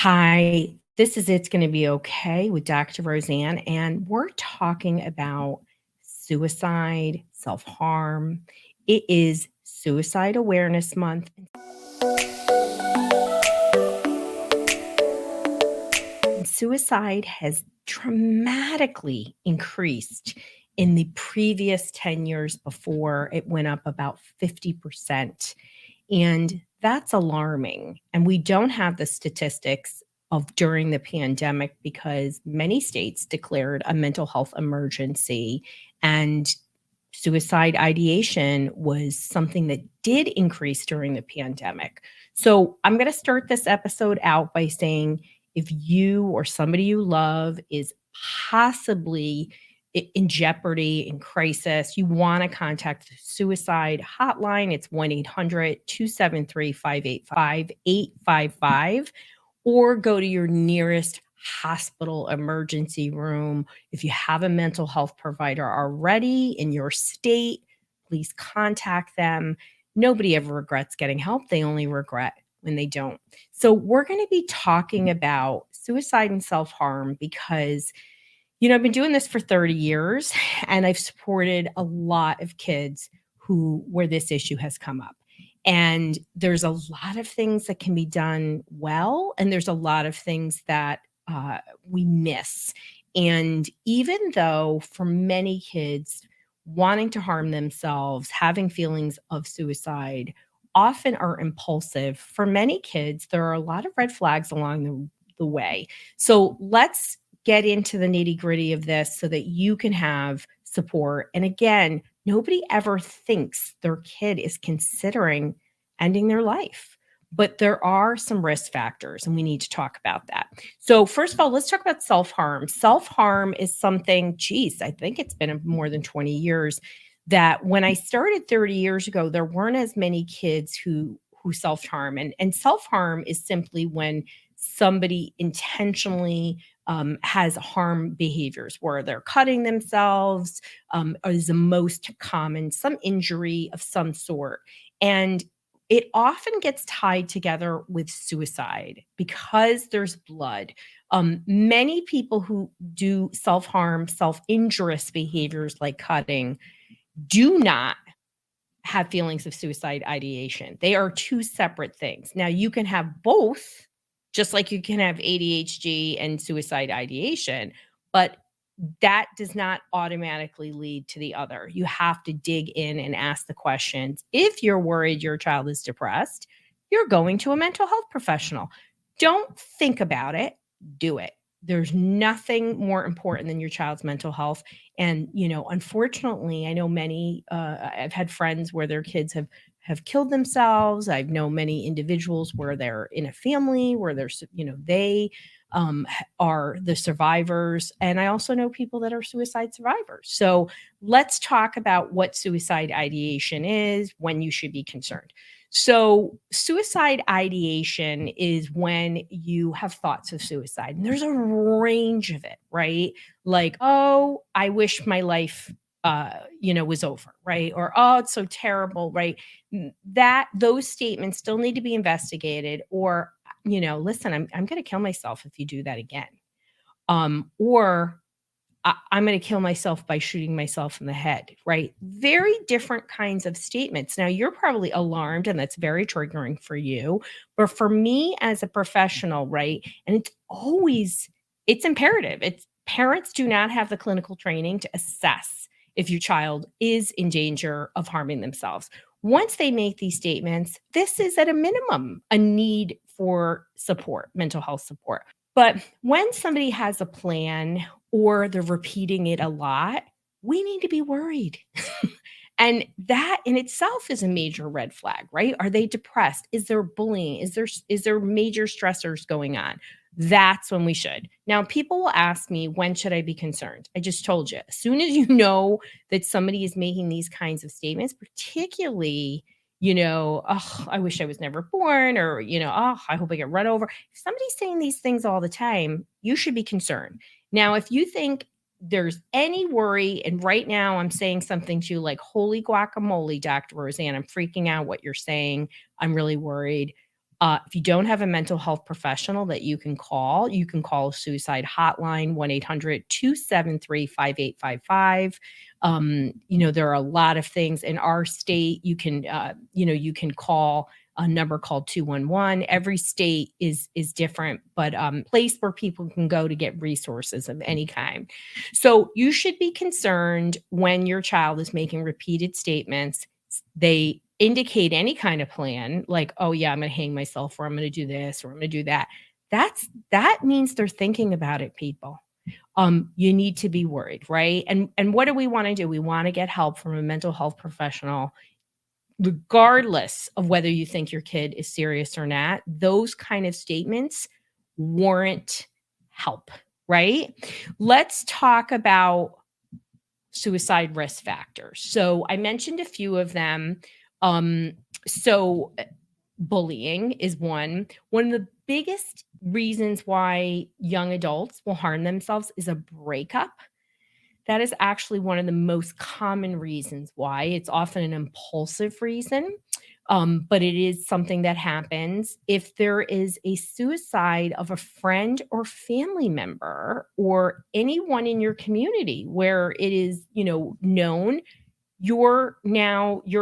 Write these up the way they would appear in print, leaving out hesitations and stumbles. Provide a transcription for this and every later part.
Hi, this is It's Gonna Be Okay with Dr. Roseann, and we're talking about suicide, self harm. It is Suicide Awareness Month, and suicide has dramatically increased in the previous 10 years before. It went up about 50%. And that's alarming. And we don't have the statistics of during the pandemic because many states declared a mental health emergency, and suicide ideation was something that did increase during the pandemic. So I'm going to start this episode out by saying if you or somebody you love is possibly in jeopardy, in crisis, you want to contact the suicide hotline. It's 1-800-273-585-855, or go to your nearest hospital emergency room. If you have a mental health provider already in your state, please contact them. Nobody ever regrets getting help. They only regret when they don't. So, we're going to be talking about suicide and self harm because I've been doing this for 30 years and I've supported a lot of kids where this issue has come up. And there's a lot of things that can be done well, and there's a lot of things that we miss. And even though for many kids, wanting to harm themselves, having feelings of suicide often are impulsive, for many kids, there are a lot of red flags along the way. So let's get into the nitty gritty of this so that you can have support. And again, nobody ever thinks their kid is considering ending their life, but there are some risk factors and we need to talk about that. So, first of all, let's talk about self harm. Self harm is something, geez, I think it's been more than 20 years that when I started 30 years ago, there weren't as many kids who self harm. And self harm is simply when somebody intentionally has harm behaviors where they're cutting themselves, is the most common, some injury of some sort. And it often gets tied together with suicide because there's blood. Many people who do self harm, self injurious behaviors like cutting do not have feelings of suicide ideation. They are two separate things. Now, you can have both, just like you can have ADHD and suicide ideation, but that does not automatically lead to the other. You have to dig in and ask the questions. If you're worried your child is depressed, you're going to a mental health professional. Don't think about it, do it. There's nothing more important than your child's mental health. And, unfortunately, I know many, I've had friends where their kids have killed themselves. I've known many individuals where they're in a family where there's, they are the survivors. And I also know people that are suicide survivors. So let's talk about what suicide ideation is, when you should be concerned. So, suicide ideation is when you have thoughts of suicide, and there's a range of it, right? Like, oh, I wish my life, was over, right? Or, oh, it's so terrible, right? That those statements still need to be investigated, or, listen, I'm going to kill myself if you do that again. Or I'm going to kill myself by shooting myself in the head, right? Very different kinds of statements. Now, you're probably alarmed, and that's very triggering for you. But for me as a professional, right? And it's imperative. It's parents do not have the clinical training to assess if your child is in danger of harming themselves. Once they make these statements, this is at a minimum a need for support, mental health support. But when somebody has a plan or they're repeating it a lot, we need to be worried. And that in itself is a major red flag, right? Are they depressed? Is there bullying? Is there major stressors going on? That's when we should. Now, people will ask me, when should I be concerned? I just told you. As soon as you know that somebody is making these kinds of statements, particularly, oh, I wish I was never born, or, oh, I hope I get run over. If somebody's saying these things all the time, you should be concerned. Now, if you think there's any worry, and right now I'm saying something to you like, holy guacamole, Dr. Roseann, I'm freaking out what you're saying. I'm really worried. If you don't have a mental health professional that you can call a suicide hotline, 1-800-273-5855. There are a lot of things in our state. You can call a number called 211. Every state is different, but place where people can go to get resources of any kind. So you should be concerned when your child is making repeated statements. They indicate any kind of plan, like, oh yeah, I'm going to hang myself, or I'm going to do this, or I'm going to do that. That means they're thinking about it, people. You need to be worried, right? And what do we want to do? We want to get help from a mental health professional, regardless of whether you think your kid is serious or not. Those kind of statements warrant help, right? Let's talk about suicide risk factors. So I mentioned a few of them. Um, so bullying is one. One of the biggest reasons why young adults will harm themselves is a breakup. That is actually one of the most common reasons why. It's often an impulsive reason, but it is something that happens. If there is a suicide of a friend or family member or anyone in your community where it is, known, your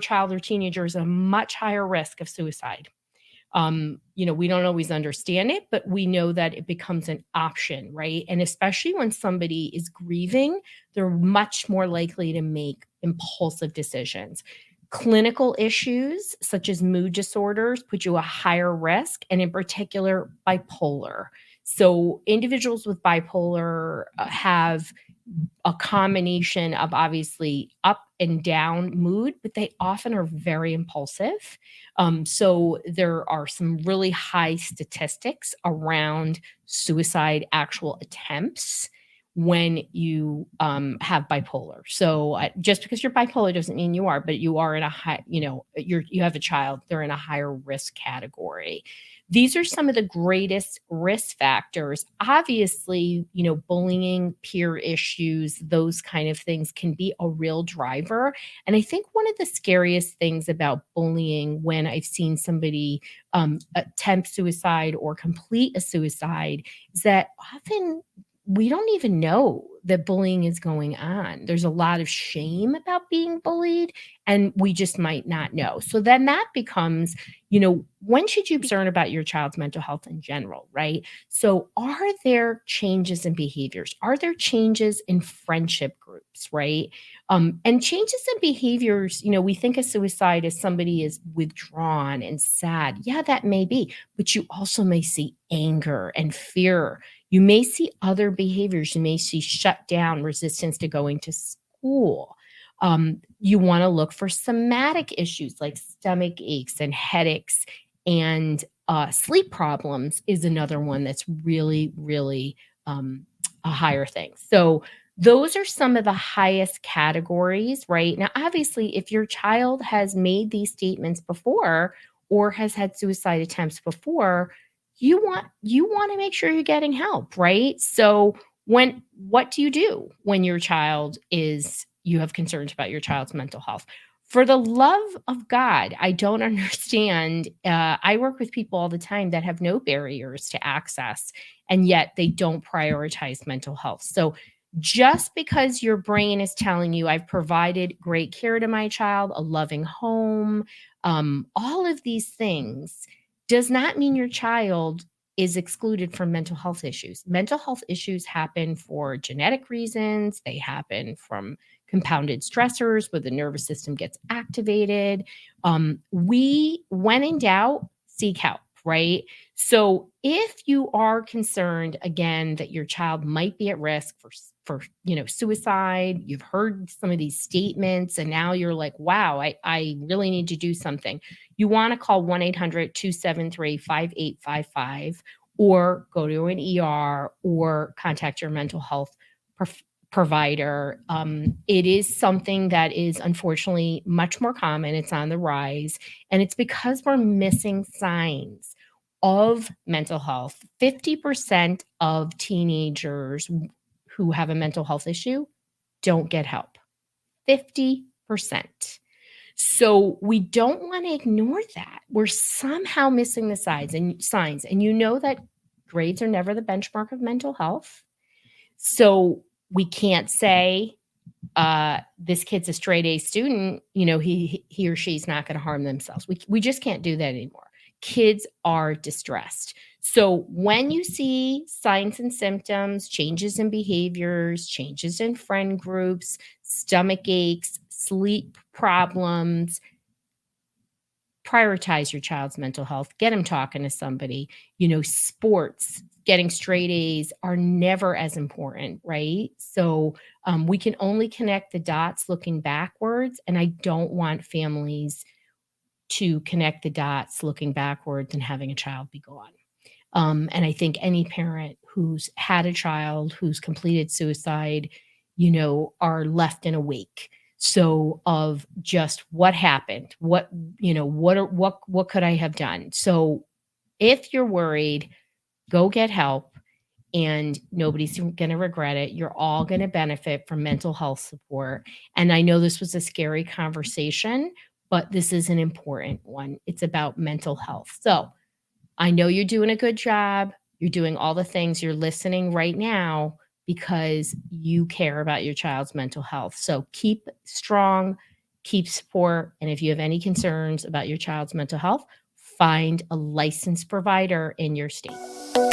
child or teenager is a much higher risk of suicide. We don't always understand it, but we know that it becomes an option, right? And especially when somebody is grieving, they're much more likely to make impulsive decisions. Clinical issues such as mood disorders put you a higher risk, and in particular, bipolar. So individuals with bipolar have a combination of obviously up and down mood, but they often are very impulsive. So there are some really high statistics around suicide actual attempts when you have bipolar. So just because you're bipolar doesn't mean you are, but you are in a high, you have a child, they're in a higher risk category. These are some of the greatest risk factors. Obviously, bullying, peer issues, those kind of things can be a real driver. And I think one of the scariest things about bullying, when I've seen somebody attempt suicide or complete a suicide, is that often we don't even know that bullying is going on. There's a lot of shame about being bullied, and we just might not know. So then that becomes, when should you be concerned about your child's mental health in general, right? So are there changes in behaviors? Are there changes in friendship groups, right? And changes in behaviors, we think of suicide as somebody is withdrawn and sad. Yeah, that may be, but you also may see anger and fear. You may see other behaviors. You may see shut down, resistance to going to school. You want to look for somatic issues like stomach aches and headaches, and sleep problems is another one that's really, really a higher thing. So those are some of the highest categories, right? Now, obviously, if your child has made these statements before or has had suicide attempts before, you want to make sure you're getting help, right? So what do you do when you have concerns about your child's mental health? For the love of God, I don't understand. I work with people all the time that have no barriers to access, and yet they don't prioritize mental health. So just because your brain is telling you, I've provided great care to my child, a loving home, all of these things, does not mean your child is excluded from mental health issues. Mental health issues happen for genetic reasons. They happen from compounded stressors where the nervous system gets activated. When in doubt, seek help, right? So if you are concerned, again, that your child might be at risk for suicide, you've heard some of these statements, and now you're like, wow, I really need to do something. You want to call 1-800-273-5855 or go to an ER or contact your mental health provider. It is something that is unfortunately much more common. It's on the rise, and it's because we're missing signs of mental health. 50% of teenagers who have a mental health issue don't get help. 50%. So we don't want to ignore that. We're somehow missing the signs, and you know that grades are never the benchmark of mental health. So we can't say this kid's a straight A student, he or she's not going to harm themselves. We just can't do that anymore. Kids are distressed. So when you see signs and symptoms, changes in behaviors, changes in friend groups, stomach aches, sleep problems, prioritize your child's mental health. Get them talking to somebody. Sports, getting straight A's are never as important, right? So we can only connect the dots looking backwards. And I don't want families to connect the dots looking backwards and having a child be gone. And I think any parent who's had a child who's completed suicide, are left in a wake. So of just what happened, what could I have done? So if you're worried, go get help and nobody's going to regret it. You're all going to benefit from mental health support. And I know this was a scary conversation, but this is an important one. It's about mental health. So I know you're doing a good job. You're doing all the things. You're listening right now because you care about your child's mental health. So keep strong, keep support. And if you have any concerns about your child's mental health, find a licensed provider in your state.